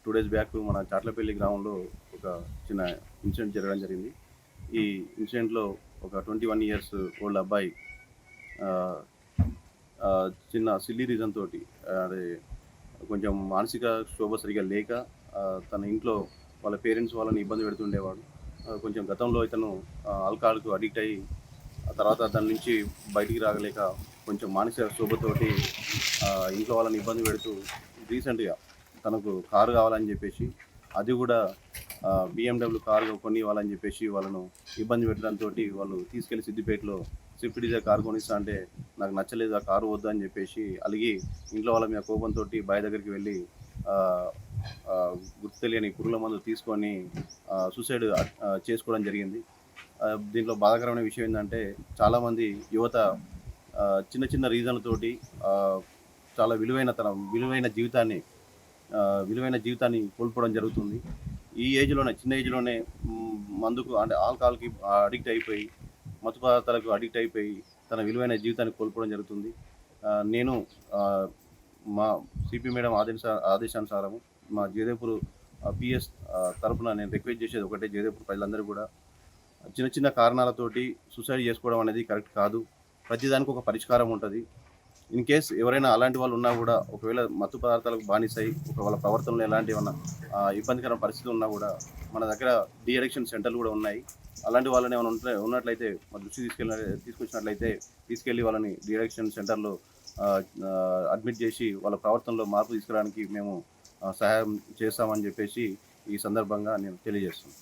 2 days back మన చాట్లపల్లి గ్రామంలో ఒక చిన్న ఇన్సిడెంట్ జరగడం జరిగింది. ఈ ఇన్సిడెంట్‌లో ఒక 21 ఇయర్స్ ఓల్డ్ అబ్బాయి ఆహ్, చిన్న సిల్లీ రీజన్ తోటి అదే కొంచెం మానసిక క్షోభ సరిగ్గా లేక తన ఇంట్లో వాళ్ళ పేరెంట్స్ వాళ్ళని ఇబ్బంది పెడుతుండేవాడు. కొంచెం గతంలో ఇతను ఆల్కహాల్‌కు అడిక్ట్ అయ్యి, ఆ తర్వాత దాని నుంచి బయటికి రాగలేక కొంచెం మానసిక క్షోభతోటి ఇంట్లో వాళ్ళని ఇబ్బంది పెడుతూ రీసెంట్‌గా తనకు కారు కావాలని చెప్పేసి, అది కూడా బీఎండబ్ల్యూ కారు కొనివ్వాలని చెప్పేసి వాళ్ళను ఇబ్బంది పెట్టడంతోటి వాళ్ళు తీసుకెళ్ళి సిద్దిపేటలో స్విఫ్ట్ డిజైర్ కారు కొనిస్తా అంటే నాకు నచ్చలేదు, ఆ కారు వద్దు అని చెప్పేసి అలిగి ఇంట్లో వాళ్ళ మీద కోపంతో బాయ్ దగ్గరికి వెళ్ళి ఆహ్, ఆహ్, గుర్తు తెలియని పురుగుల మందు తీసుకొని సూసైడ్ చేసుకోవడం జరిగింది. దీంట్లో బాధాకరమైన విషయం ఏంటంటే చాలామంది యువత చిన్న చిన్న రీజన్‌లతోటి ఆహ్, చాలా విలువైన జీవితాన్ని కోల్పోవడం జరుగుతుంది. ఈ ఏజ్‌లోనే చిన్న ఏజ్‌లోనే మందుకు అంటే ఆల్కహాల్‌కి అడిక్ట్ అయిపోయి, మత్తు పదార్థాలకు అడిక్ట్ అయిపోయి, తన విలువైన జీవితాన్ని కోల్పోవడం జరుగుతుంది. నేను ఆహ్, మా సిపి మేడం ఆదేశానుసారము మా జయదేవ్‌పూర్ పిఎస్ తరపున నేను రిక్వెస్ట్ చేసేది ఒకటే, జయదేవ్‌పూర్ ప్రజలందరూ కూడా చిన్న చిన్న కారణాలతోటి సూసైడ్ చేసుకోవడం అనేది కరెక్ట్ కాదు. ప్రతిదానికి ఒక పరిష్కారం ఉంటది. ఇన్ కేస్ ఎవరైనా అలాంటి వాళ్ళు ఉన్నా గూడా, ఒకవేళ మత్తు పదార్థాలకు బానిసై వాళ్ళ ప్రవర్తనలో ఎలాంటి ఏమన్నా ఇబ్బందికరమైన పరిస్థితులు ఉన్నా గూడా, మన దగ్గర డీ అడిక్షన్ సెంటర్‌లు గూడా ఉన్నాయి. అలాంటి వాళ్ళని ఏమైనా ఉన్నట్లయితే మా దృష్టికి తీసుకొచ్చినట్లయితే తీసుకెళ్ళి వాళ్ళని డీ అడిక్షన్ సెంటర్‌లో ఆహ్, ఆహ్, అడ్మిట్ జేసి వాళ్ళ ప్రవర్తనలో మార్పు తీసుకురావడానికి మేము సహాయం చేస్తామని జెప్పేసి ఈ సందర్భంగా నేను తెలియజేస్తున్నాను.